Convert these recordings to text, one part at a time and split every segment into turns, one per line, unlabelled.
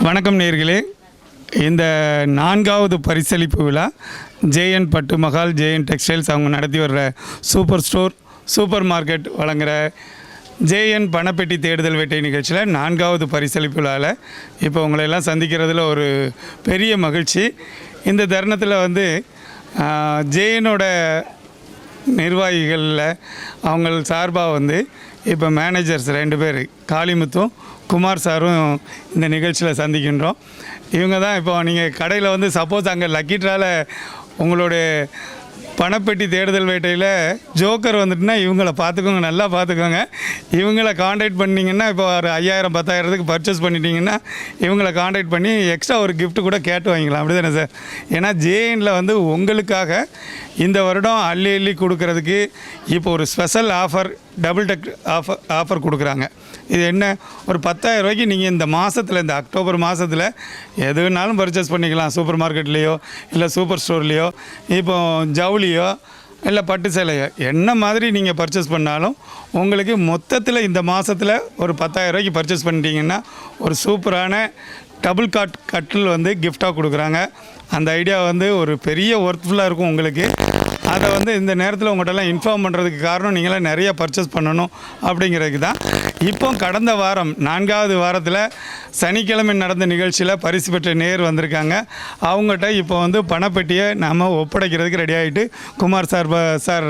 வணக்கம் நேயர்களே. இந்த 4வது பரிசளிப்பு விழா ஜேஎன் பட்டு மஹால் ஜேஎன் டெக்ஸ்டைல்ஸ் அவங்க நடத்தி வர்ற சூப்பர் ஸ்டோர் சூப்பர் மார்க்கெட் வழங்குகிற ஜேஎன் பணப்பெட்டி தேடுதல் வேட்டை நிகழ்ச்சியில் 4வது பரிசளிப்பு விழாவில் இப்போ உங்களையெல்லாம் சந்திக்கிறதுல ஒரு பெரிய மகிழ்ச்சி. இந்த தருணத்தில் ஜேஎனோட நிர்வாகிகளில் அவங்க சார்பாக இப்போ மேனேஜர்ஸ் 2 பேர் காளிமுத்தும் குமார் சாரும் இந்த நிகழ்ச்சியில் சந்திக்கின்றோம். இவங்க தான் இப்போ நீங்கள் கடையில் சப்போஸ் அங்கே லக்கி ட்ராவில் உங்களுடைய பணப்பெட்டி தேடுதல் வேட்டையில் ஜோக்கர் வந்துட்டுனா இவங்கள பார்த்துக்கோங்க, நல்லா பார்த்துக்கோங்க. இவங்கள காண்டாக்ட் பண்ணிங்கன்னா இப்போ ஒரு 5000 10,000க்கு பர்ச்சேஸ் பண்ணிட்டீங்கன்னா இவங்கள காண்டாக்ட் பண்ணி எக்ஸ்ட்ரா ஒரு கிஃப்ட் கூட கேட்டு வாங்கிக்கலாம். அப்படி தானே சார்? ஏன்னா ஜேஎனில் உங்களுக்காக இந்த வருடம் அள்ளி அள்ளி கொடுக்கறதுக்கு இப்போ ஒரு special offer double tech offer கொடுக்குறாங்க. இது என்ன, ஒரு 10,000 ரூபாய்க்கு நீங்கள் இந்த மாதத்தில், இந்த அக்டோபர் மாதத்தில் எது வேணாலும் பர்ச்சேஸ் பண்ணிக்கலாம். சூப்பர் மார்க்கெட்லேயோ இல்லை சூப்பர் ஸ்டோர்லேயோ, இப்போ ஜவுளியோ இல்லை பட்டு சேலையோ என்ன மாதிரி நீங்கள் பர்ச்சேஸ் பண்ணாலும் உங்களுக்கு மொத்தத்தில் இந்த மாதத்தில் ஒரு 10,000 ரூபாய்க்கு பர்ச்சேஸ் பண்ணிட்டீங்கன்னா ஒரு சூப்பரான டபுள் கட்டில் கிஃப்டாக கொடுக்குறாங்க. அந்த ஐடியா ஒரு பெரிய ஒர்த்ஃபுல்லாக இருக்கும் உங்களுக்கு. அதை இந்த நேரத்தில் உங்கள்கிட்டலாம் இன்ஃபார்ம் பண்ணுறதுக்கு காரணம் நீங்களாம் நிறைய பர்ச்சேஸ் பண்ணணும் அப்படிங்கிறதுக்கு தான். இப்போ கடந்த வாரம் 4வது வாரத்தில் சனிக்கிழமை நடந்த நிகழ்ச்சியில் பரிசு பெற்ற நேர் வந்திருக்காங்க. அவங்ககிட்ட இப்போ பணப்பெட்டியை நாம் ஒப்படைக்கிறதுக்கு ரெடி ஆகிட்டு குமார் சார்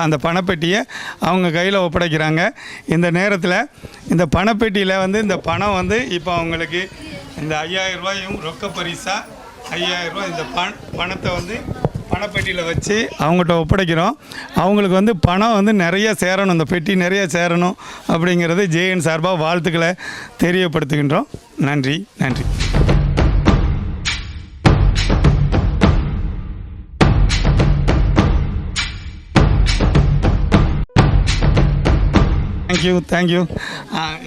அந்த பணப்பெட்டியை அவங்க கையில் ஒப்படைக்கிறாங்க. இந்த நேரத்தில் இந்த பணப்பெட்டியில் இந்த பணம் இப்போ அவங்களுக்கு இந்த 5000 ரூபாயும் ரொக்க பரிசாக 5000 ரூபாய் இந்த பணத்தை பணப்பெட்டியில் வச்சு அவங்ககிட்ட ஒப்படைக்கிறோம். அவங்களுக்கு பணம் நிறைய சேரணும், இந்த பெட்டி நிறைய சேரணும் அப்படிங்கிறது ஜேஎன் சார்பாக வாழ்த்துக்களை தெரியப்படுத்துகின்றோம். நன்றி நன்றி. தேங்க்யூ.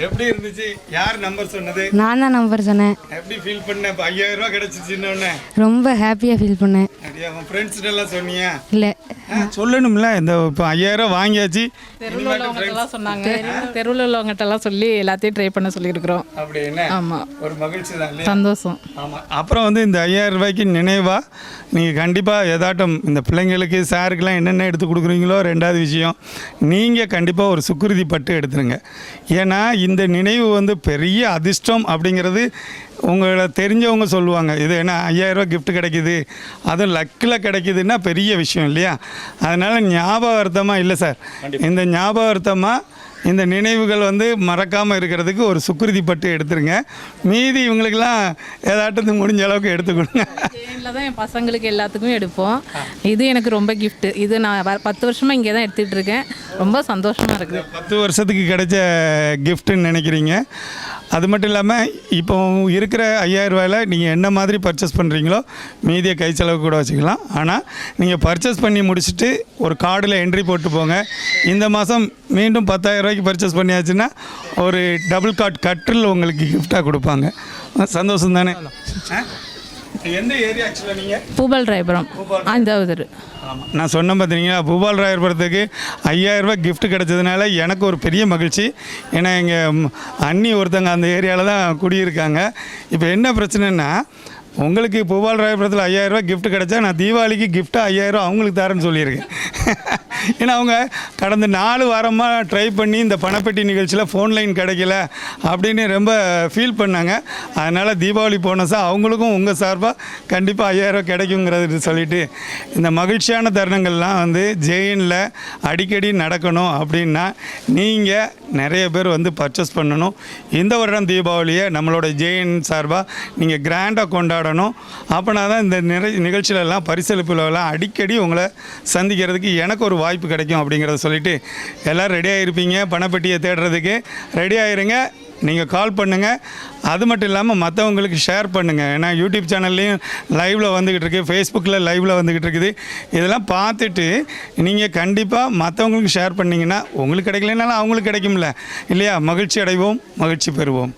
எப்படி இருந்துச்சு? யார் நம்பர் சொன்னது?
நான் தான் நம்பர் சொன்னேன்.
எப்படி ஃபீல் பண்ண? இப்போ 5000 ரூபா கிடச்சிச்சின்னொன்னே
ரொம்ப ஹாப்பியாக ஃபீல் பண்ணேன்.
அப்படியே உன் ஃப்ரெண்ட்ஸ்கிட்டலாம் சொன்னியா?
இல்லை,
சொல்லணும்ல. இந்த இப்போ 5000 வாங்கியாச்சு.
தெருவில் உள்ளவங்கள்ட்டலாம் சொன்னாங்க, தெருவில் உள்ளவங்கள்ட்டலாம் சொல்லி எல்லாத்தையும் ட்ரை பண்ண சொல்லியிருக்கிறோம்.
அப்படி என்ன?
ஆமாம்,
ஒரு மகிழ்ச்சி தான்,
சந்தோஷம்.
ஆமாம். அப்புறம் இந்த 5000 ரூபாய்க்கு நினைவாக நீங்கள் கண்டிப்பாக ஏதாட்டும் இந்த பிள்ளைங்களுக்கு சாருக்கெல்லாம் என்னென்ன எடுத்து கொடுக்குறீங்களோ, 2வது விஷயம் நீங்கள் கண்டிப்பாக ஒரு சுக்குருதி பட்டு எடுத்துருங்க. ஏன்னா இந்த நினைவு பெரிய அதிர்ஷ்டம் அப்படிங்கிறது உங்களை தெரிஞ்சவங்க சொல்லுவாங்க. இது என்ன 5000 ரூபா கிஃப்ட் கிடைக்கிது, அதுவும் லக்கில் கிடைக்கிதுன்னா பெரிய விஷயம் இல்லையா? அதனால் ஞாபகார்த்தமாக இல்லை சார், இந்த ஞாபகார்த்தமாக இந்த நினைவுகள் மறக்காமல் இருக்கிறதுக்கு ஒரு சுக்குருதி பட்டு எடுத்துருங்க. மீதி இவங்களுக்கெல்லாம் ஏதாட்டத்துக்கு முடிஞ்ச அளவுக்கு எடுத்துக்கொடுங்க.
ஜேஎனில் தான் என் பசங்களுக்கு எல்லாத்துக்குமே எடுப்போம். இது எனக்கு ரொம்ப கிஃப்ட்டு. இது நான் 10 வருஷமாக இங்கே தான் எடுத்துகிட்டு இருக்கேன். ரொம்ப சந்தோஷமாக இருக்குது.
10 வருஷத்துக்கு கிடைச்ச கிஃப்ட்டுன்னு நினைக்கிறீங்க. அது மட்டும் இல்லாமல் இப்போ இருக்கிற 5000 ரூபாயில் நீங்கள் என்ன மாதிரி பர்ச்சேஸ் பண்ணுறீங்களோ மீதியை கை செலவு கூட வச்சுக்கலாம். ஆனால் நீங்கள் பர்ச்சேஸ் பண்ணி முடிச்சுட்டு ஒரு கார்டில் என்ட்ரி போட்டு போங்க. இந்த மாதம் மீண்டும் 10,000 ரூபாய்க்கு பர்ச்சேஸ் பண்ணியாச்சுன்னா ஒரு டபுள் கட்டில் உங்களுக்கு கிஃப்டாக கொடுப்பாங்க. சந்தோஷம் தானே? எந்த ஏரியா ஆக்சுவலாக நீங்கள்?
பூபால் ராயபுரம் 5வது தெரு.
ஆமாம், நான் சொன்னேன் பார்த்தீங்கன்னா, பூபால் ராயபுரத்துக்கு 5000 ரூபாய் கிஃப்ட் கிடச்சதுனால எனக்கு ஒரு பெரிய மகிழ்ச்சி. ஏன்னா எங்கள் அண்ணி ஒருத்தங்க அந்த ஏரியாவில் தான் குடியிருக்காங்க. இப்போ என்ன பிரச்சனைன்னா, உங்களுக்கு பூபால் ராயபுரத்தில் 5000 ரூபாய் கிஃப்ட் கிடச்சா நான் தீபாவளிக்கு கிஃப்ட்டாக 5000 ரூபா அவங்களுக்கு தரேன்னு சொல்லியிருக்கேன். ஏன்னா அவங்க கடந்த 4 வாரமாக ட்ரை பண்ணி இந்த பணப்பெட்டி நிகழ்ச்சியில் ஃபோன் லைன் கிடைக்கல அப்படின்னு ரொம்ப ஃபீல் பண்ணாங்க. அதனால் தீபாவளி போனஸாக அவங்களுக்கும் உங்கள் சார்பாக கண்டிப்பாக 5000 ரூபா கிடைக்குங்கிறது சொல்லிவிட்டு, இந்த மகிழ்ச்சியான தருணங்கள்லாம் ஜேஎனில் அடிக்கடி நடக்கணும் அப்படின்னா நீங்கள் நிறைய பேர் பர்ச்சேஸ் பண்ணணும். இந்த வருடம் தீபாவளியை நம்மளோட ஜேஎன் சார்பாக நீங்கள் கிராண்டாக கொண்டாடணும். அப்படின்னா தான் இந்த நிகழ்ச்சியிலலாம் பரிசளிப்புலாம் அடிக்கடி உங்களை சந்திக்கிறதுக்கு எனக்கு ஒரு வாய்ப்பு கிடைக்கும் அப்படிங்கிறத சொல்லிவிட்டு எல்லோரும் ரெடியாக இருப்பீங்க. பணப்பெட்டியை தேடுறதுக்கு ரெடி ஆகிருங்க. நீங்கள் கால் பண்ணுங்கள். அது மட்டும் இல்லாமல் மற்றவங்களுக்கு ஷேர் பண்ணுங்கள். ஏன்னா யூடியூப் சேனல்லையும் லைவில் வந்துக்கிட்டு இருக்குது, ஃபேஸ்புக்கில் லைவில் வந்துக்கிட்டு இருக்குது. இதெல்லாம் பார்த்துட்டு நீங்கள் கண்டிப்பாக மற்றவங்களுக்கு ஷேர் பண்ணிங்கன்னா உங்களுக்கு கிடைக்கலனாலும் அவங்களுக்கு கிடைக்கும்ல இல்லையா? மகிழ்ச்சி அடைவோம், மகிழ்ச்சி பெறுவோம்.